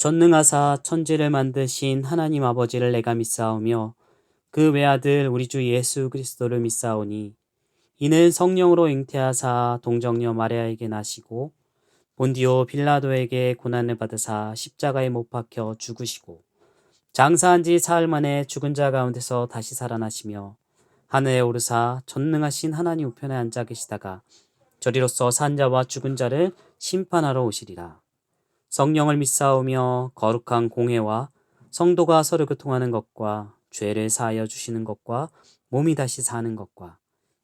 전능하사 천지를 만드신 하나님 아버지를 내가 믿사오며 그 외아들 우리 주 예수 그리스도를 믿사오니 이는 성령으로 잉태하사 동정녀 마리아에게 나시고 본디오 빌라도에게 고난을 받으사 십자가에 못 박혀 죽으시고 장사한 지 사흘 만에 죽은 자 가운데서 다시 살아나시며 하늘에 오르사 전능하신 하나님 우편에 앉아 계시다가 저리로서 산 자와 죽은 자를 심판하러 오시리라. 성령을 믿사오며 거룩한 공회와 성도가 서로 교통하는 것과 죄를 사하여 주시는 것과 몸이 다시 사는 것과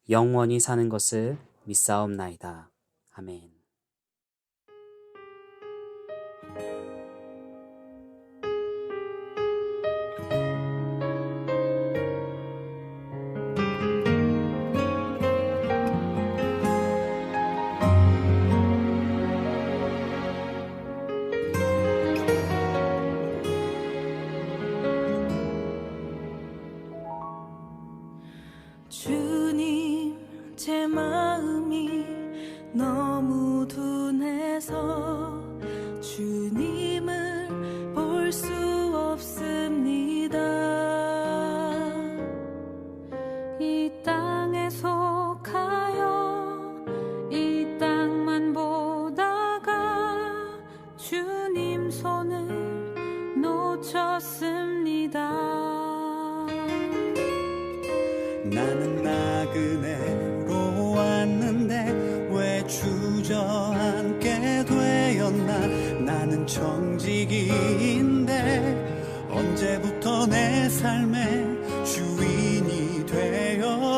영원히 사는 것을 믿사옵나이다. 아멘. 주님, 제 마음이 너무 둔해서 주님을 볼 수 없습니다. 이 땅에 속하여 이 땅만 보다가 주님 손을 놓쳤습니다. 나는 나그네로 왔는데 왜 주저앉게 되었나. 나는 청지기인데 언제부터 내 삶의 주인이 되어버렸나.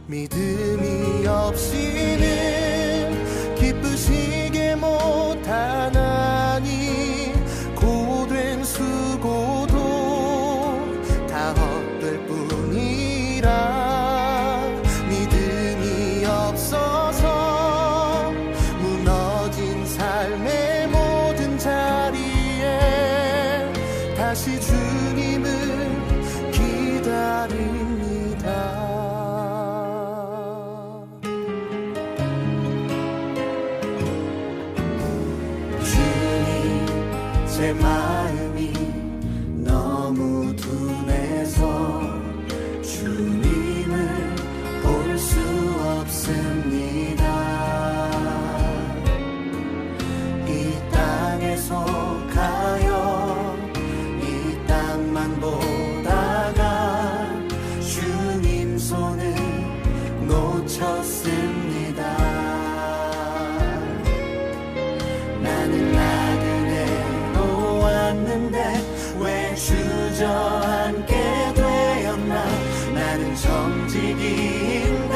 믿음이 없이는 기쁘시게 못하나니 고된 수고도 다 헛될 뿐이라. 믿음이 없어서 무너진 삶의 모든 자리에 다시 주님을 기다립니다. 주님, 제 마음이 너무 둔해서 주님을 볼 수 없습니다. 이 땅에 속하여 이 땅만 보다가 주님 손을 놓쳤습니다. 나는 나그네로 왔는데 왜 주저앉게 되었나. 나는 정직인데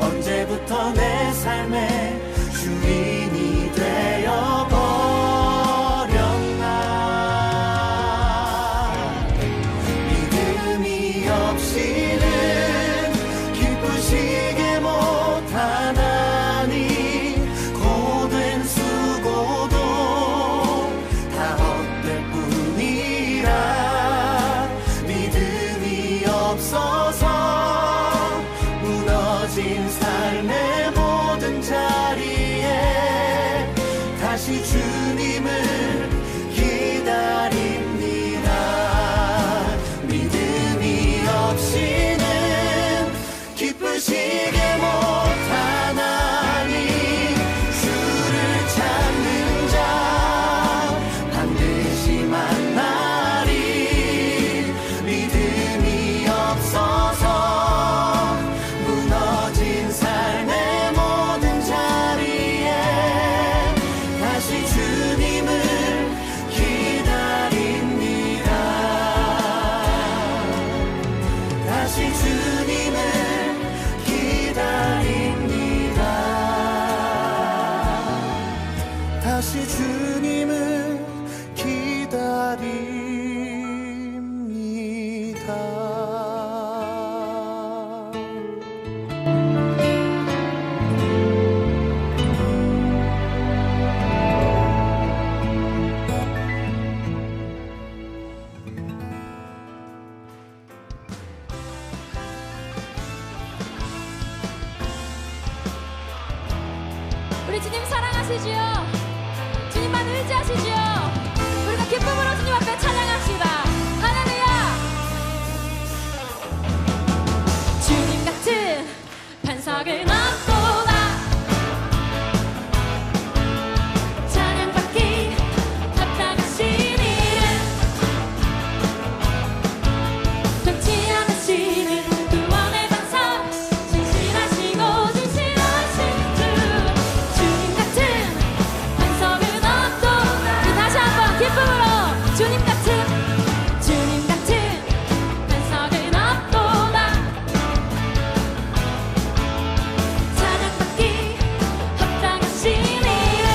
언제부터 내 삶의 주인이 되어버렸나. 믿음이 없이는 기쁘시게 못하나니 고된 수고도 다 헛될 뿐이라. 믿음이 없어서 무너진 삶의 모든 자리에 다시 주님을 기다립니다. 믿음이 없이는 기쁘시게 못하나니 주를 찾는 자 반드시 만나리. 믿음이 없어서 무너진 삶의 모든 자리에 다시 주 우리 주님 사랑하시지요. 주님만 의지하시지요. 우리가 기쁨으로 주님 앞에 찬양합시다. 할렐루야. 주님 같은 반석을 넘보다 찬양받기 합당하신 이름 변치 않으시는 구원의 반석 신실하시고 진실하신 주 주님 같은 반석을 넘보다 우리 다시 한번 기쁨으로 주님 같은 반석을 넘보다 찬양받기 합당하신 이름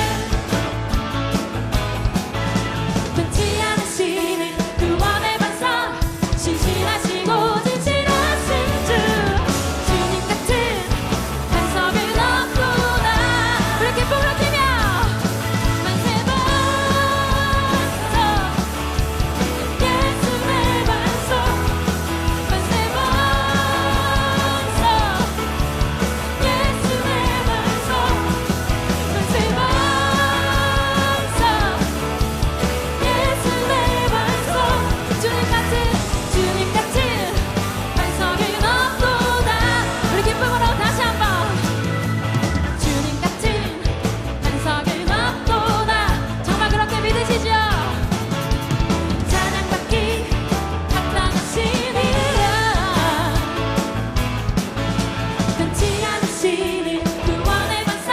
변치 않으시는 구원의 반석 신실하시고 진실하신 주 주님 같은 반석을 넘보다 우리 기쁨으로 뛰며 만세 반석 예수의 반석 만세 반석 예수의 반석 만세 반석 예수의 반석 주님 같은 반석을 넘보다 우리 기쁨으로 다시 한번 주님 같은 반석을 넘보다 정말 그렇게 믿으시죠? 찬양받기 합당하신 이름 변치 않으시는 구원의 반석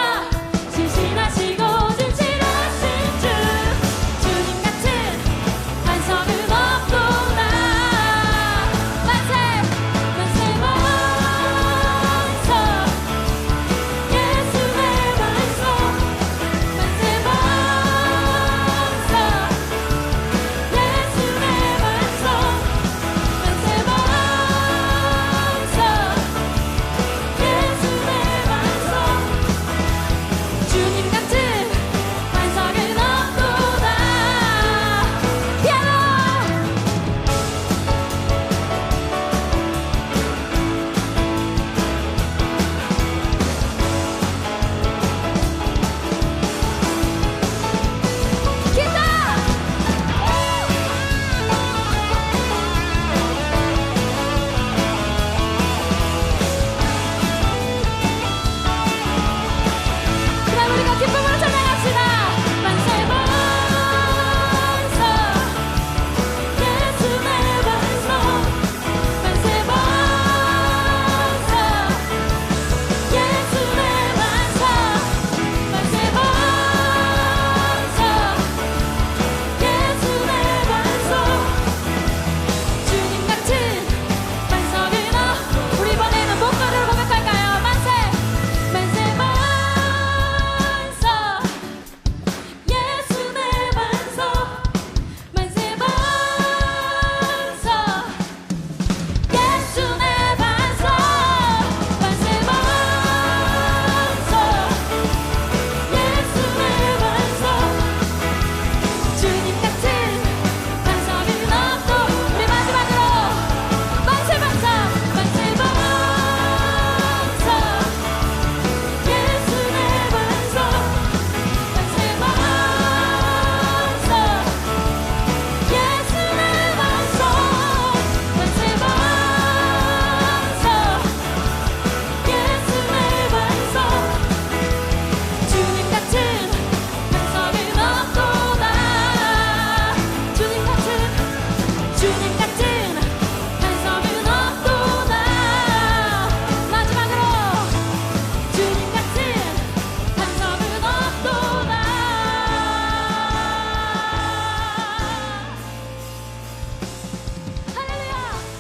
신실하시고 진실하신 주 주님 같은 반석을 넘보다 만세 만세 반석 예수의 반석 만세 반석 예수의 반석 만세 반석 예수의 반석 주님 같은 반석을 넘보다 피아노 기타 그럼 우리가 기쁨으로 찬양합시다. 만세 반석 예수의 반석 만세 반석 예수의 반석 만세 반석 예수의 반석 주님 같은 반석을 넘 우리 이번에는 목소리로 고백할까요? 만세 만세 반석 예수의 반석 만세 반석 예수의 반석 만세 반석 예수의 반석 주님 같은 반석을 넘고 우리 마지막으로 만세 반석 만세 반석 예수의 반석 만세 반석 예수의 반석 만세 반석 예수의 반석 주님 같은 반석을 넘보다 주님 같은 반석을 넘보다 마지막으로 주님 같은 반석을 넘보다 할렐루야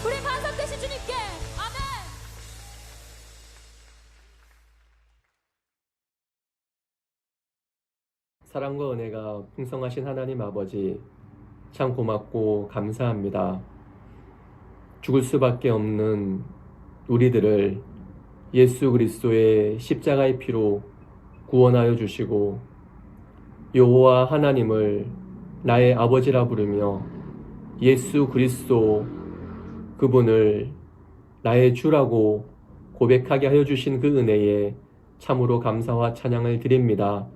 우리 반석 되신 주님께 아멘. 사랑과 은혜가 풍성하신 하나님 아버지, 참 고맙고 감사합니다. 죽을 수밖에 없는 우리들을 예수 그리스도의 십자가의 피로 구원하여 주시고 여호와 하나님을 나의 아버지라 부르며 예수 그리스도 그분을 나의 주라고 고백하게 하여 주신 그 은혜에 참으로 감사와 찬양을 드립니다.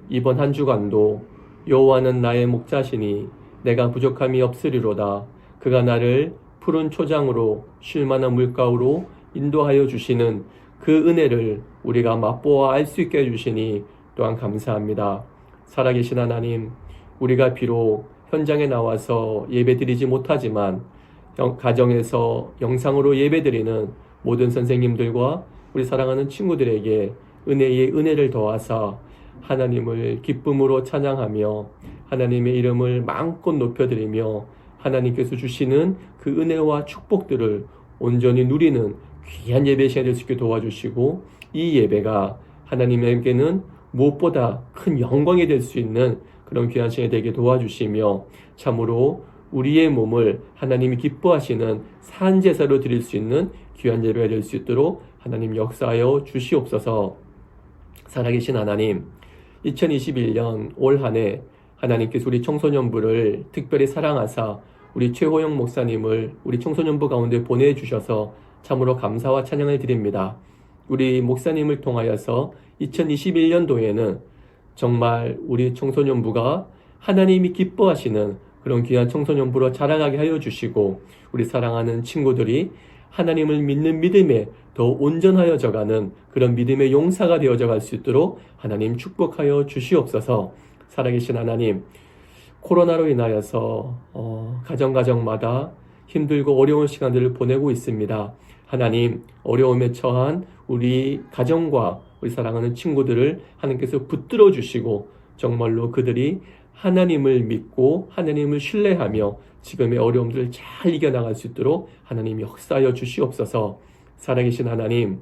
이번 한 주간도 여호와는 나의 목자시니 내가 부족함이 없으리로다. 그가 나를 푸른 초장으로 쉴 만한 물가로 인도하여 주시는 그 은혜를 우리가 맛보아 알 수 있게 해주시니 또한 감사합니다. 살아계신 하나님, 우리가 비록 현장에 나와서 예배드리지 못하지만 가정에서 영상으로 예배드리는 모든 선생님들과 우리 사랑하는 친구들에게 은혜의 은혜를 더하사 하나님을 기쁨으로 찬양하며 하나님의 이름을 마음껏 높여드리며 하나님께서 주시는 그 은혜와 축복들을 온전히 누리는 귀한 예배 시간이 될 수 있게 도와주시고, 이 예배가 하나님에게는 무엇보다 큰 영광이 될 수 있는 그런 귀한 시간이 되게 도와주시며, 참으로 우리의 몸을 하나님이 기뻐하시는 산제사로 드릴 수 있는 귀한 예배가 될 수 있도록 하나님 역사하여 주시옵소서. 살아계신 하나님, 2021년 올 한 해 하나님께서 우리 청소년부를 특별히 사랑하사 우리 최호영 목사님을 우리 청소년부 가운데 보내주셔서 참으로 감사와 찬양을 드립니다. 우리 목사님을 통하여서 2021년도에는 정말 우리 청소년부가 하나님이 기뻐하시는 그런 귀한 청소년부로 자라가게 하여 주시고, 우리 사랑하는 친구들이 하나님을 믿는 믿음에 더 온전하여져가는 그런 믿음의 용사가 되어져 갈 수 있도록 하나님 축복하여 주시옵소서. 살아계신 하나님, 코로나로 인하여서 가정마다 힘들고 어려운 시간들을 보내고 있습니다. 하나님, 어려움에 처한 우리 가정과 우리 사랑하는 친구들을 하나님께서 붙들어 주시고, 정말로 그들이 하나님을 믿고 하나님을 신뢰하며 지금의 어려움들을 잘 이겨나갈 수 있도록 하나님 역사하여 주시옵소서. 살아계신 하나님,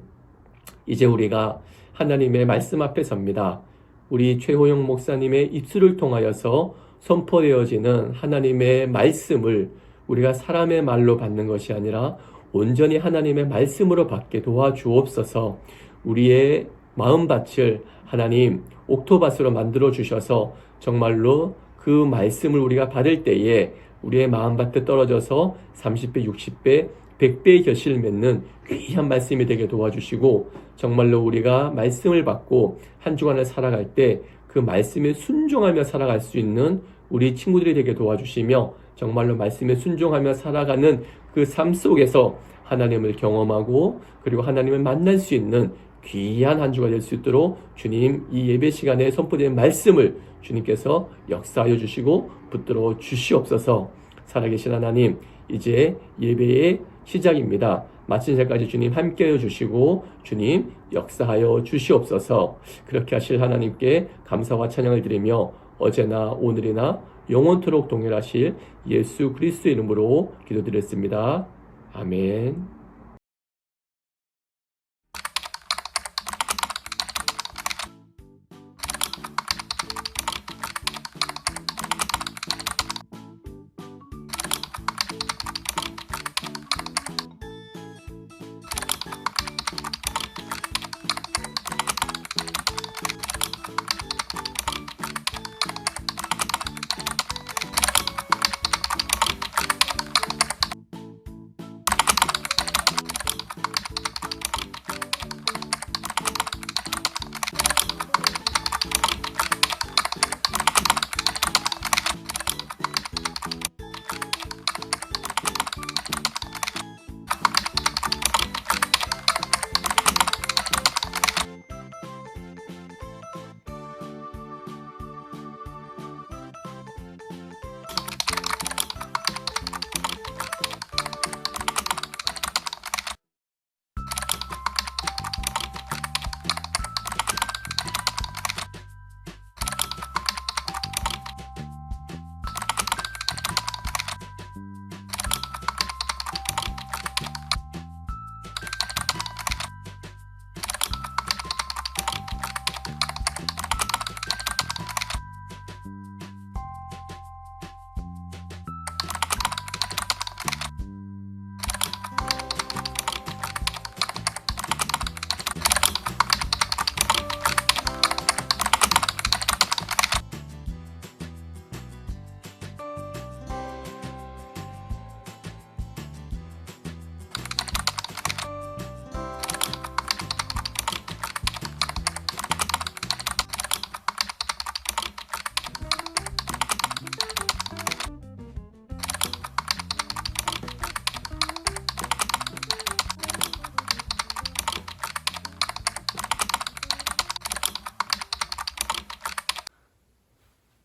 이제 우리가 하나님의 말씀 앞에 섭니다. 우리 최호영 목사님의 입술을 통하여서 선포되어지는 하나님의 말씀을 우리가 사람의 말로 받는 것이 아니라 온전히 하나님의 말씀으로 받게 도와주옵소서. 우리의 마음밭을 하나님 옥토밭으로 만들어 주셔서 정말로 그 말씀을 우리가 받을 때에 우리의 마음밭에 떨어져서 30배, 60배, 100배의 결실을 맺는 귀한 말씀이 되게 도와주시고, 정말로 우리가 말씀을 받고 한 주간을 살아갈 때 그 말씀에 순종하며 살아갈 수 있는 우리 친구들이 되게 도와주시며, 정말로 말씀에 순종하며 살아가는 그 삶 속에서 하나님을 경험하고 그리고 하나님을 만날 수 있는 귀한 한 주가 될 수 있도록 주님, 이 예배 시간에 선포된 말씀을 주님께서 역사하여 주시고 붙들어 주시옵소서. 살아계신 하나님, 이제 예배의 시작입니다. 마친 새까지 주님 함께하여 주시고 주님 역사하여 주시옵소서. 그렇게 하실 하나님께 감사와 찬양을 드리며 어제나 오늘이나 영원토록 동일하실 예수 그리스도의 이름으로 기도드렸습니다. 아멘.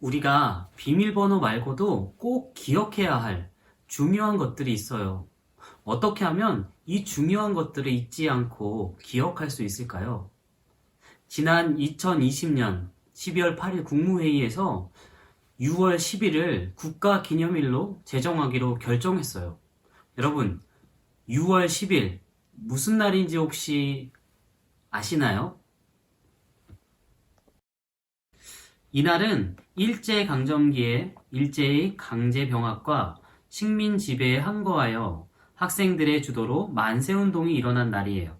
우리가 비밀번호 말고도 꼭 기억해야 할 중요한 것들이 있어요. 어떻게 하면 이 중요한 것들을 잊지 않고 기억할 수 있을까요? 지난 2020년 12월 8일 국무회의에서 6월 10일을 국가기념일로 제정하기로 결정했어요. 여러분, 6월 10일 무슨 날인지 혹시 아시나요? 이날은 일제강점기에 일제의 강제병합과 식민 지배에 항거하여 학생들의 주도로 만세운동이 일어난 날이에요.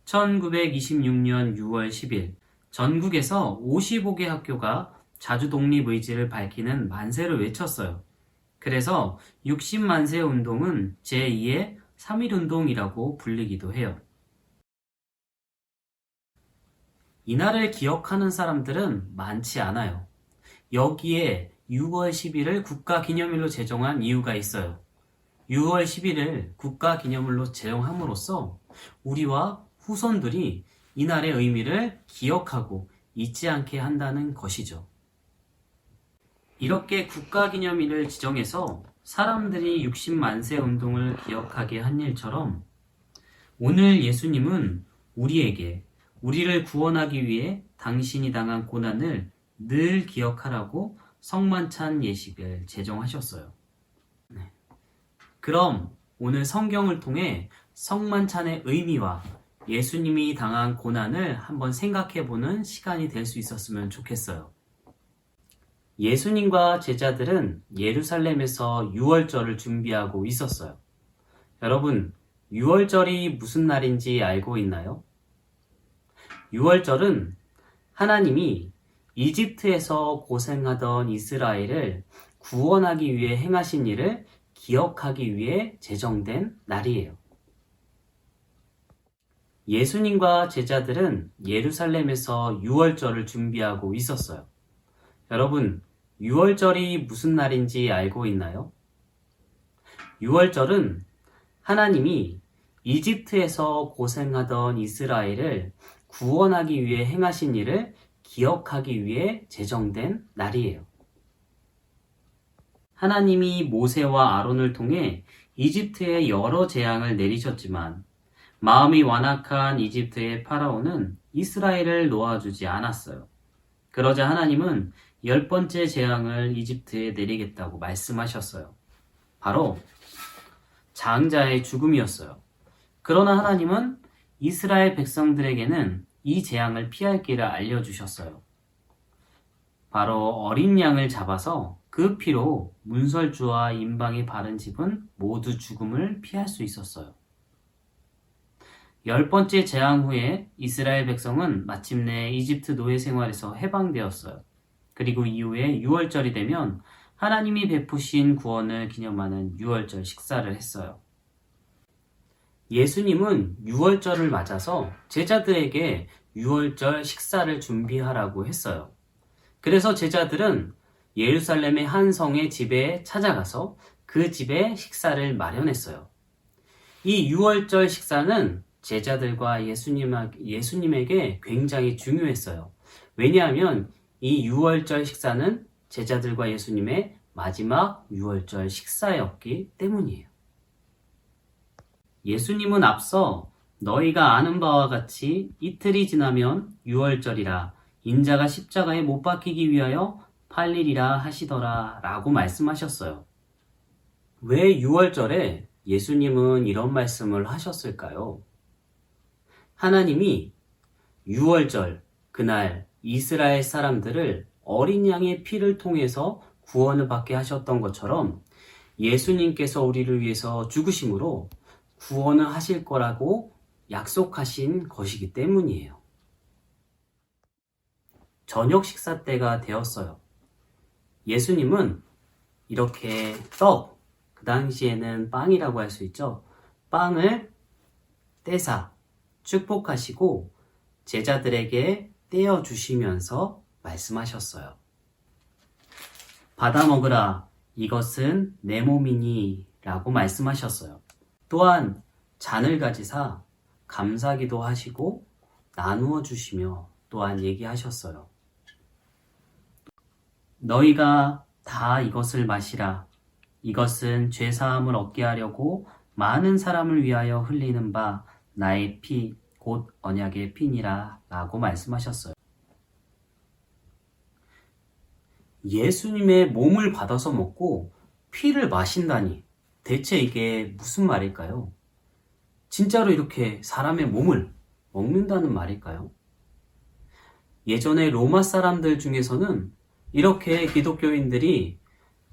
1926년 6월 10일 전국에서 55개 학교가 자주 독립 의지를 밝히는 만세를 외쳤어요. 그래서 60만세 운동은 제2의 3.1운동이라고 불리기도 해요. 이날을 기억하는 사람들은 많지 않아요. 여기에 6월 10일을 국가기념일로 제정한 이유가 있어요. 6월 10일을 국가기념일로 제정함으로써 우리와 후손들이 이날의 의미를 기억하고 잊지 않게 한다는 것이죠. 이렇게 국가기념일을 지정해서 사람들이 60만세 운동을 기억하게 한 일처럼 오늘 예수님은 우리에게 우리를 구원하기 위해 당신이 당한 고난을 늘 기억하라고 성만찬 예식을 제정하셨어요. 그럼 오늘 성경을 통해 성만찬의 의미와 예수님이 당한 고난을 한번 생각해보는 시간이 될 수 있었으면 좋겠어요. 예수님과 제자들은 예루살렘에서 유월절을 준비하고 있었어요. 여러분, 유월절이 무슨 날인지 알고 있나요? 유월절은 하나님이 이집트에서 고생하던 이스라엘을 구원하기 위해 행하신 일을 기억하기 위해 제정된 날이에요. 예수님과 제자들은 예루살렘에서 유월절을 준비하고 있었어요. 여러분, 유월절이 무슨 날인지 알고 있나요? 유월절은 하나님이 이집트에서 고생하던 이스라엘을 구원하기 위해 행하신 일을 기억하기 위해 제정된 날이에요. 하나님이 모세와 아론을 통해 이집트에 여러 재앙을 내리셨지만 마음이 완악한 이집트의 파라오는 이스라엘을 놓아주지 않았어요. 그러자 하나님은 10번째 재앙을 이집트에 내리겠다고 말씀하셨어요. 바로 장자의 죽음이었어요. 그러나 하나님은 이스라엘 백성들에게는 이 재앙을 피할 길을 알려주셨어요. 바로 어린 양을 잡아서 그 피로 문설주와 임방이 바른 집은 모두 죽음을 피할 수 있었어요. 10번째 재앙 후에 이스라엘 백성은 마침내 이집트 노예 생활에서 해방되었어요. 그리고 이후에 유월절이 되면 하나님이 베푸신 구원을 기념하는 유월절 식사를 했어요. 예수님은 유월절을 맞아서 제자들에게 유월절 식사를 준비하라고 했어요. 그래서 제자들은 예루살렘의 한 성의 집에 찾아가서 그 집에 식사를 마련했어요. 이 유월절 식사는 제자들과 예수님에게 굉장히 중요했어요. 왜냐하면 이 유월절 식사는 제자들과 예수님의 마지막 유월절 식사였기 때문이에요. 예수님은 앞서 너희가 아는 바와 같이 이틀이 지나면 유월절이라 인자가 십자가에 못 박히기 위하여 팔리리라 하시더라 라고 말씀하셨어요. 왜 유월절에 예수님은 이런 말씀을 하셨을까요? 하나님이 유월절 그날 이스라엘 사람들을 어린 양의 피를 통해서 구원을 받게 하셨던 것처럼 예수님께서 우리를 위해서 죽으심으로 구원을 하실 거라고 약속하신 것이기 때문이에요. 저녁 식사 때가 되었어요. 예수님은 이렇게 그 당시에는 빵이라고 할 수 있죠. 빵을 떼사 축복하시고 제자들에게 떼어주시면서 말씀하셨어요. 받아 먹으라, 이것은 내 몸이니 라고 말씀하셨어요. 또한 잔을 가지사 감사기도 하시고 나누어 주시며 또한 얘기하셨어요. 너희가 다 이것을 마시라. 이것은 죄사함을 얻게 하려고 많은 사람을 위하여 흘리는 바 나의 피, 곧 언약의 피니라 라고 말씀하셨어요. 예수님의 몸을 받아서 먹고 피를 마신다니 대체 이게 무슨 말일까요? 진짜로 이렇게 사람의 몸을 먹는다는 말일까요? 예전에 로마 사람들 중에서는 이렇게 기독교인들이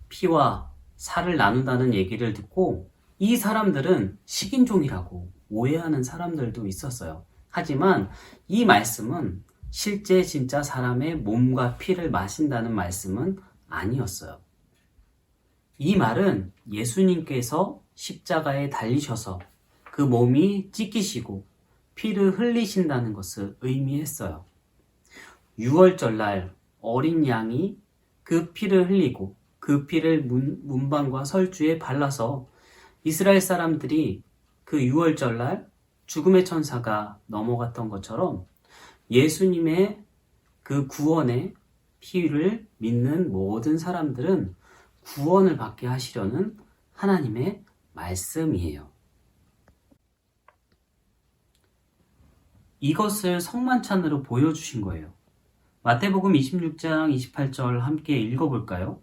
피와 살을 나눈다는 얘기를 듣고 이 사람들은 식인종이라고 오해하는 사람들도 있었어요. 하지만 이 말씀은 실제 진짜 사람의 몸과 피를 마신다는 말씀은 아니었어요. 이 말은 예수님께서 십자가에 달리셔서 그 몸이 찢기시고 피를 흘리신다는 것을 의미했어요. 유월절날 어린 양이 그 피를 흘리고 그 피를 문방과 설주에 발라서 이스라엘 사람들이 그 유월절날 죽음의 천사가 넘어갔던 것처럼 예수님의 그 구원의 피를 믿는 모든 사람들은 구원을 받게 하시려는 하나님의 말씀이에요. 이것을 성만찬으로 보여주신 거예요. 마태복음 26장 28절 함께 읽어볼까요?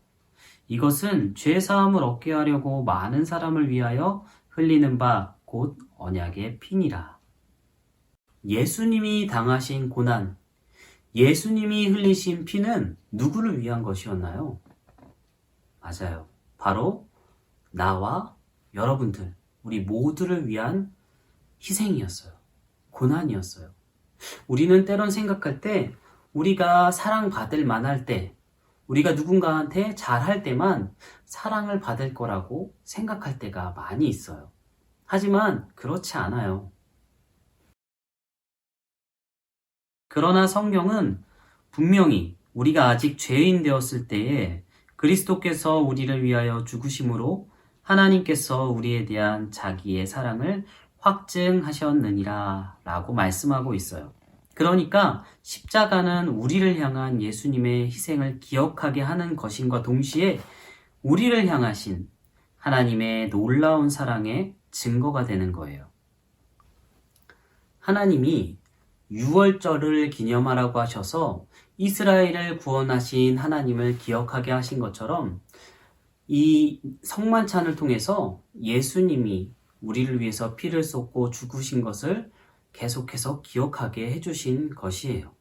이것은 죄사함을 얻게 하려고 많은 사람을 위하여 흘리는 바 곧 언약의 피니라. 예수님이 당하신 고난, 예수님이 흘리신 피는 누구를 위한 것이었나요? 맞아요. 바로 나와 여러분들, 우리 모두를 위한 희생이었어요. 고난이었어요. 우리는 때론 생각할 때 우리가 사랑받을 만할 때, 우리가 누군가한테 잘할 때만 사랑을 받을 거라고 생각할 때가 많이 있어요. 하지만 그렇지 않아요. 그러나 성경은 분명히 우리가 아직 죄인 되었을 때에 그리스도께서 우리를 위하여 죽으심으로 하나님께서 우리에 대한 자기의 사랑을 확증하셨느니라 라고 말씀하고 있어요. 그러니까 십자가는 우리를 향한 예수님의 희생을 기억하게 하는 것임과 동시에 우리를 향하신 하나님의 놀라운 사랑의 증거가 되는 거예요. 하나님이 유월절을 기념하라고 하셔서 이스라엘을 구원하신 하나님을 기억하게 하신 것처럼 이 성만찬을 통해서 예수님이 우리를 위해서 피를 쏟고 죽으신 것을 계속해서 기억하게 해주신 것이에요.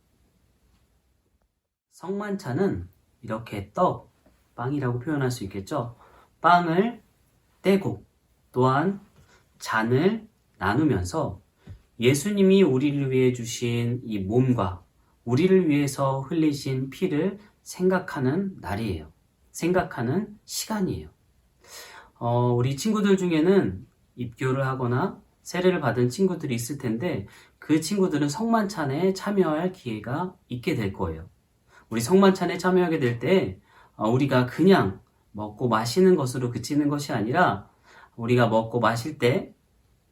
성만찬은 이렇게 떡, 빵이라고 표현할 수 있겠죠. 빵을 떼고 또한 잔을 나누면서 예수님이 우리를 위해 주신 이 몸과 우리를 위해서 흘리신 피를 생각하는 날이에요. 생각하는 시간이에요. 우리 친구들 중에는 입교를 하거나 세례를 받은 친구들이 있을 텐데 그 친구들은 성만찬에 참여할 기회가 있게 될 거예요. 우리 성만찬에 참여하게 될 때 우리가 그냥 먹고 마시는 것으로 그치는 것이 아니라 우리가 먹고 마실 때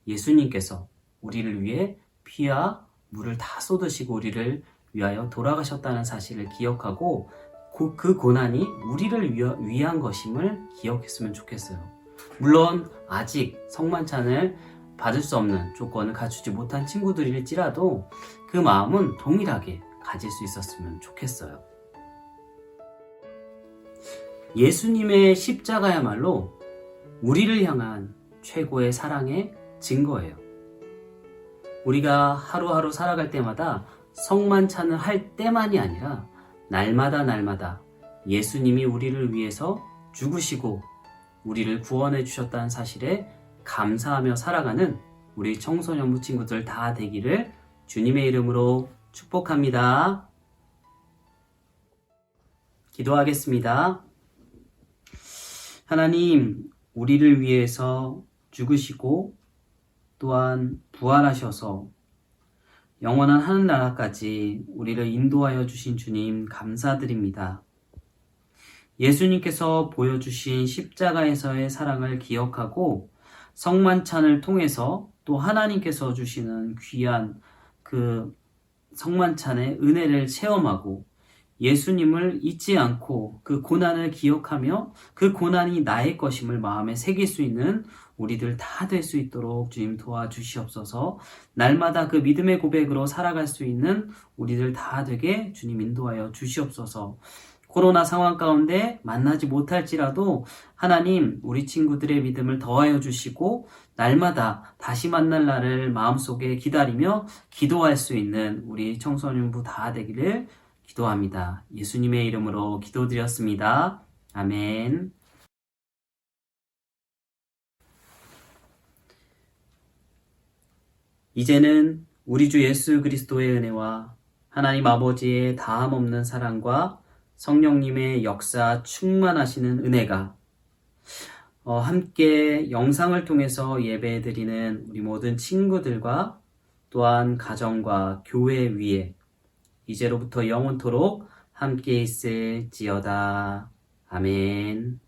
예수님께서 우리를 위해 피와 물을 다 쏟으시고 우리를 위하여 돌아가셨다는 사실을 기억하고 그 고난이 우리를 위한 것임을 기억했으면 좋겠어요. 물론 아직 성만찬을 받을 수 없는 조건을 갖추지 못한 친구들일지라도 그 마음은 동일하게 가질 수 있었으면 좋겠어요. 예수님의 십자가야말로 우리를 향한 최고의 사랑의 증거예요. 우리가 하루하루 살아갈 때마다 성만찬을 할 때만이 아니라 날마다 예수님이 우리를 위해서 죽으시고 우리를 구원해 주셨다는 사실에 감사하며 살아가는 우리 청소년부 친구들 다 되기를 주님의 이름으로 축복합니다. 기도하겠습니다. 하나님, 우리를 위해서 죽으시고 또한 부활하셔서 영원한 하늘나라까지 우리를 인도하여 주신 주님 감사드립니다. 예수님께서 보여주신 십자가에서의 사랑을 기억하고 성만찬을 통해서 또 하나님께서 주시는 귀한 그 성만찬의 은혜를 체험하고 예수님을 잊지 않고 그 고난을 기억하며 그 고난이 나의 것임을 마음에 새길 수 있는 우리들 다 될 수 있도록 주님 도와주시옵소서. 날마다 그 믿음의 고백으로 살아갈 수 있는 우리들 다 되게 주님 인도하여 주시옵소서. 코로나 상황 가운데 만나지 못할지라도 하나님 우리 친구들의 믿음을 더하여 주시고 날마다 다시 만날 날을 마음속에 기다리며 기도할 수 있는 우리 청소년부 다 되기를 기도합니다. 예수님의 이름으로 기도드렸습니다. 아멘. 이제는 우리 주 예수 그리스도의 은혜와 하나님 아버지의 다함없는 사랑과 성령님의 역사 충만하시는 은혜가 함께 영상을 통해서 예배드리는 우리 모든 친구들과 또한 가정과 교회 위에 이제로부터 영원토록 함께 있을지어다. 아멘.